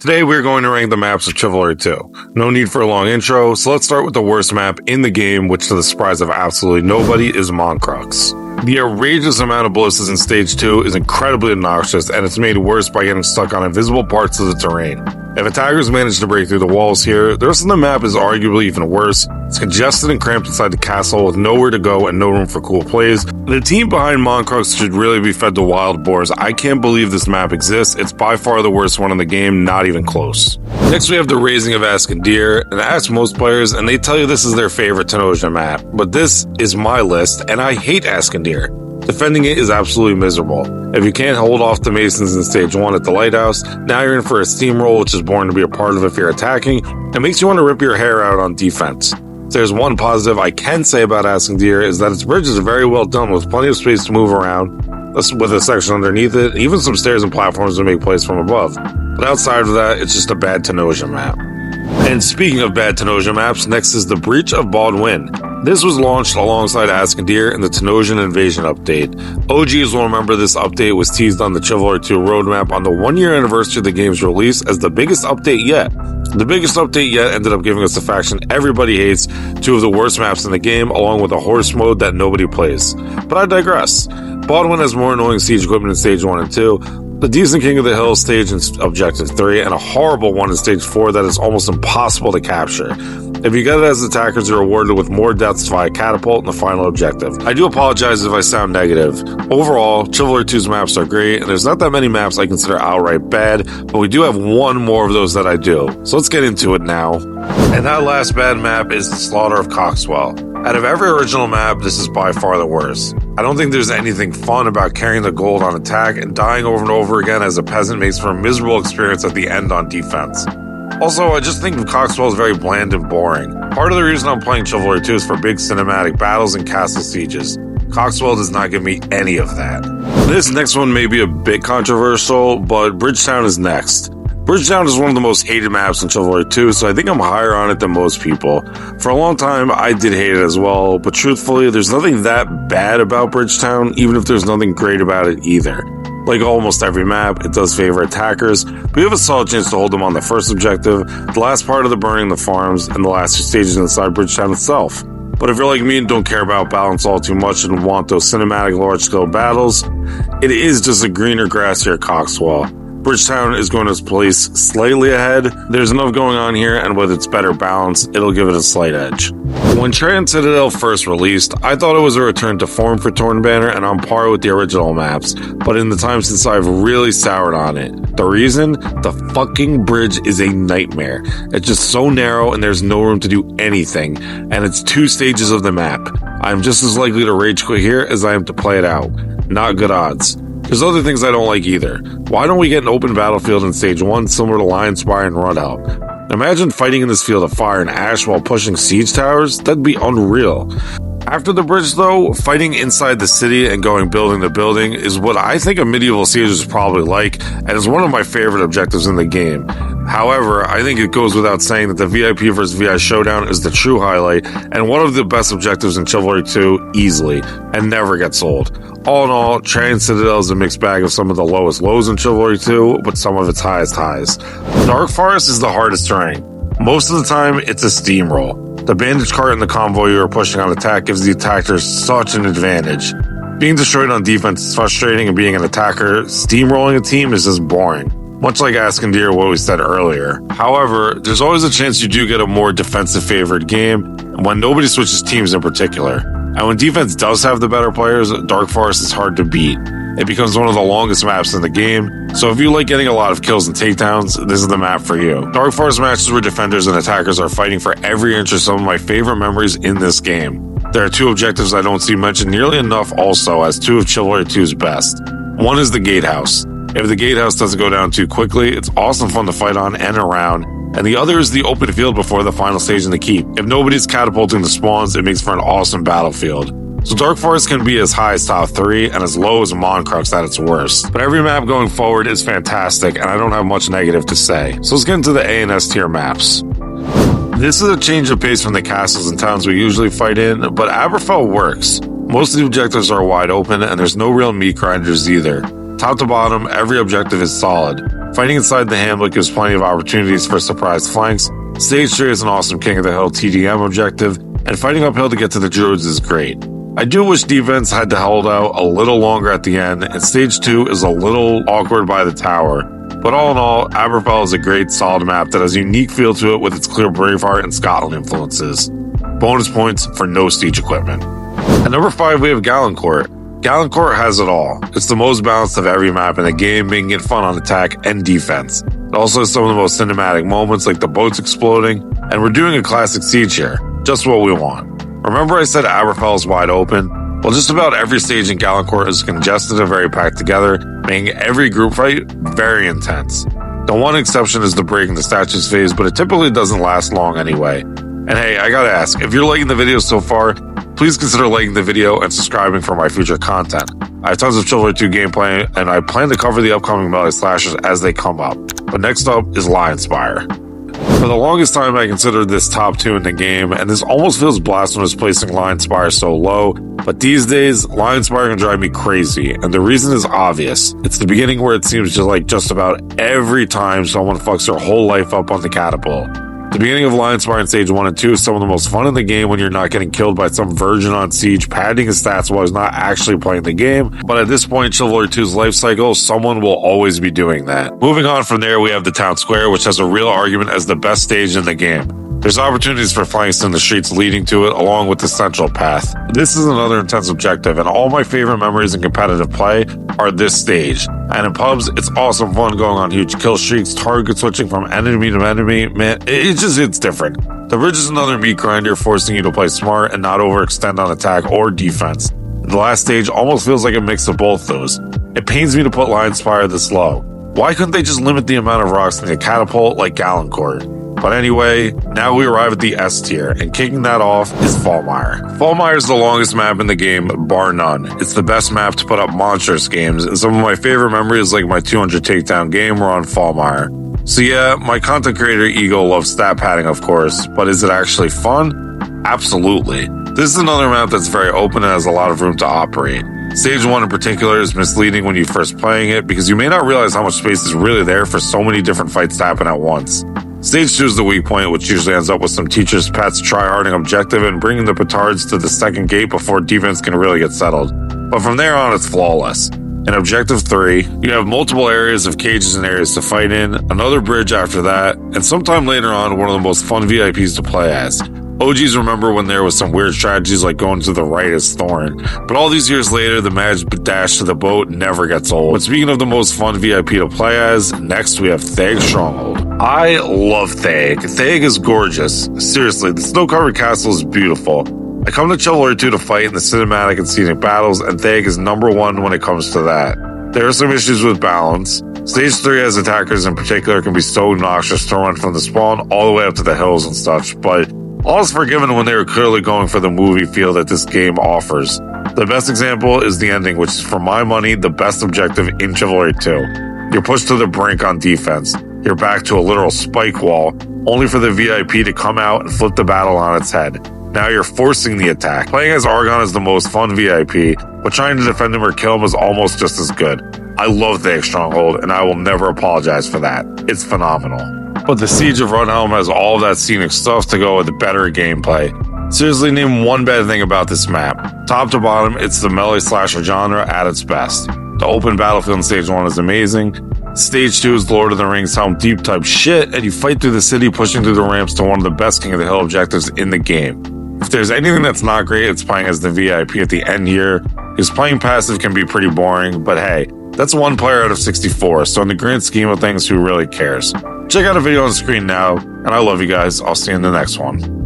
Today we're going to rank the maps of Chivalry 2. No need for a long intro, so let's start with the worst map in the game, which to the surprise of absolutely nobody is Moncrux. The outrageous amount of ballistas in Stage 2 is incredibly obnoxious, and it's made worse by getting stuck on invisible parts of the terrain. If attackers manage to break through the walls here, the rest of the map is arguably even worse. It's congested and cramped inside the castle with nowhere to go and no room for cool plays. The team behind Moncrux should really be fed to wild boars. I can't believe this map exists. It's by far the worst one in the game, not even close. Next we have the Raising of Askendir, and ask most players and they tell you this is their favorite Tenosian map. But this is my list, and I hate Askendir. Defending it is absolutely miserable. If you can't hold off the Masons in Stage 1 at the Lighthouse, now you're in for a steamroll which is born to be a part of if you're attacking. It makes you want to rip your hair out on defense. If there's one positive I can say about Askendir is that its bridges are very well done with plenty of space to move around, with a section underneath it, even some stairs and platforms to make plays from above. But outside of that, it's just a bad Tenosian map. And speaking of bad Tenosian maps, next is the Breach of Baldwin. This was launched alongside Askendir in the Tenosian Invasion update. OGs will remember this update was teased on the Chivalry 2 roadmap on the 1-year anniversary of the game's release as the biggest update yet. The biggest update yet ended up giving us the faction everybody hates, 2 of the worst maps in the game, along with a horse mode that nobody plays. But I digress. Baldwin has more annoying siege equipment in Stage 1 and 2, the decent King of the Hill stage in Objective 3, and a horrible one in Stage 4 that is almost impossible to capture. If you get it as attackers, you're rewarded with more deaths via catapult in the final objective. I do apologize if I sound negative. Overall, Chivalry 2's maps are great, and there's not that many maps I consider outright bad, but we do have one more of those that I do. So let's get into it now. And that last bad map is the Slaughter of Coxwell. Out of every original map, this is by far the worst. I don't think there's anything fun about carrying the gold on attack, and dying over and over again as a peasant makes for a miserable experience at the end on defense. Also, I just think Coxwell is very bland and boring. Part of the reason I'm playing Chivalry 2 is for big cinematic battles and castle sieges. Coxwell does not give me any of that. This next one may be a bit controversial, but Bridgetown is next. Bridgetown is one of the most hated maps in Chivalry 2, so I think I'm higher on it than most people. For a long time, I did hate it as well, but truthfully, there's nothing that bad about Bridgetown, even if there's nothing great about it either. Like almost every map, it does favor attackers, but you have a solid chance to hold them on the first objective, the last part of the burning the farms, and the last 2 stages inside Bridgetown itself. But if you're like me and don't care about balance all too much and want those cinematic large-scale battles, it is just a greener, grassier Coxwell. Bridgetown is going to place slightly ahead. There's enough going on here, and with its better balance, it'll give it a slight edge. When Trayan Citadel first released, I thought it was a return to form for Tornbanner and on par with the original maps, but in the time since I've really soured on it. The reason? The fucking bridge is a nightmare. It's just so narrow and there's no room to do anything, and it's 2 stages of the map. I'm just as likely to rage quit here as I am to play it out. Not good odds. There's other things I don't like either. Why don't we get an open battlefield in Stage 1 similar to Lionspire and Rudhelm? Imagine fighting in this field of fire and ash while pushing siege towers? That'd be unreal. After the bridge though, fighting inside the city and going building to building is what I think a medieval siege is probably like, and is one of my favorite objectives in the game. However, I think it goes without saying that the VIP vs VI showdown is the true highlight, and one of the best objectives in Chivalry 2 easily, and never gets old. All in all, Trayan Citadel is a mixed bag of some of the lowest lows in Chivalry 2, but some of its highest highs. Darkforest is the hardest terrain. Most of the time, it's a steamroll. The bandage cart and the convoy you are pushing on attack gives the attackers such an advantage. Being destroyed on defense is frustrating, and being an attacker, steamrolling a team is just boring. Much like Askendir, what we said earlier. However, there's always a chance you do get a more defensive-favored game, when nobody switches teams in particular. And when defense does have the better players, Darkforest is hard to beat. It becomes one of the longest maps in the game, so if you like getting a lot of kills and takedowns, this is the map for you. Darkforest matches where defenders and attackers are fighting for every inch of some of my favorite memories in this game. There are 2 objectives I don't see mentioned nearly enough also as 2 of Chivalry 2's best. One is the Gatehouse. If the Gatehouse doesn't go down too quickly, it's awesome fun to fight on and around. And the other is the open field before the final stage in the keep. If nobody's catapulting the spawns, it makes for an awesome battlefield. So Darkforest can be as high as top 3 and as low as Moncrux at its worst. But every map going forward is fantastic, and I don't have much negative to say. So let's get into the A and S tier maps. This is a change of pace from the castles and towns we usually fight in, but Aberfell works. Most of the objectives are wide open, and there's no real meat grinders either. Top to bottom, every objective is solid. Fighting inside the hamlet gives plenty of opportunities for surprise flanks. Stage 3 is an awesome King of the Hill TDM objective, and fighting uphill to get to the druids is great. I do wish defense had to hold out a little longer at the end, and stage 2 is a little awkward by the tower. But all in all, Aberfell is a great, solid map that has a unique feel to it with its clear Braveheart and Scotland influences. Bonus points for no siege equipment. At number 5, we have Galencourt. Galencourt has it all. It's the most balanced of every map in the game, making it fun on attack and defense. It also has some of the most cinematic moments like the boats exploding, and we're doing a classic siege here. Just what we want. Remember I said Aberfell is wide open? Well, just about every stage in Galencourt is congested and very packed together, making every group fight very intense. The one exception is the breaking the statues phase, but it typically doesn't last long anyway. And hey, I gotta ask, if you're liking the video so far, please consider liking the video and subscribing for my future content. I have tons of Chivalry 2 gameplay, and I plan to cover the upcoming melee slashers as they come up. But next up is Lionspire. For the longest time, I considered this top 2 in the game, and this almost feels blasphemous placing Lionspire so low, but these days, Lionspire can drive me crazy, and the reason is obvious. It's the beginning where it seems just about every time someone fucks their whole life up on the catapult. The beginning of Lionspire in Stage 1 and 2 is some of the most fun in the game when you're not getting killed by some virgin on siege, padding his stats while he's not actually playing the game, but at this point in Chivalry 2's life cycle, someone will always be doing that. Moving on from there, we have the Town Square, which has a real argument as the best stage in the game. There's opportunities for flanks in the streets leading to it, along with the central path. This is another intense objective, and all my favorite memories in competitive play are this stage. And in pubs, it's awesome fun going on huge kill streaks, target switching from enemy to enemy. Man, it's different. The bridge is another meat grinder, forcing you to play smart and not overextend on attack or defense. The last stage almost feels like a mix of both those. It pains me to put Lionspire this low. Why couldn't they just limit the amount of rocks in the catapult like Galencourt? But anyway, now we arrive at the S tier, and kicking that off is Falmire. Falmire is the longest map in the game, bar none. It's the best map to put up monstrous games, and some of my favorite memories like my 200 takedown game were on Falmire. So yeah, my content creator ego loves stat padding of course, but is it actually fun? Absolutely. This is another map that's very open and has a lot of room to operate. Stage 1 in particular is misleading when you're first playing it because you may not realize how much space is really there for so many different fights to happen at once. Stage 2 is the weak point, which usually ends up with some teacher's pets tryharding objective and bringing the petards to the second gate before defense can really get settled. But from there on, it's flawless. In Objective 3, you have multiple areas of cages and areas to fight in, another bridge after that, and sometime later on, one of the most fun VIPs to play as. OGs remember when there was some weird strategies like going to the right as Thorn, but all these years later, the mad dash to the boat never gets old. But speaking of the most fun VIP to play as, next we have Thag Stronghold. I love Thag. Thag is gorgeous. Seriously, the snow-covered castle is beautiful. I come to Chivalry 2 to fight in the cinematic and scenic battles, and Thag is number 1 when it comes to that. There are some issues with balance. Stage 3 as attackers in particular can be so obnoxious to run from the spawn all the way up to the hills and such, but all is forgiven when they were clearly going for the movie feel that this game offers. The best example is the ending, which is for my money the best objective in Chivalry 2. You're pushed to the brink on defense. You're back to a literal spike wall, only for the VIP to come out and flip the battle on its head. Now you're forcing the attack. Playing as Argon is the most fun VIP, but trying to defend him or kill him is almost just as good. I love the Stronghold, and I will never apologize for that. It's phenomenal. But the Siege of Rudhelm has all of that scenic stuff to go with better gameplay. Seriously, name one bad thing about this map. Top to bottom, it's the melee slasher genre at its best. The open battlefield in Stage 1 is amazing. Stage 2 is Lord of the Rings Helm Deep type shit, and you fight through the city pushing through the ramps to one of the best King of the Hill objectives in the game. If there's anything that's not great, it's playing as the VIP at the end here, because playing passive can be pretty boring, but hey, that's one player out of 64, so in the grand scheme of things, who really cares? Check out a video on the screen now, and I love you guys. I'll see you in the next one.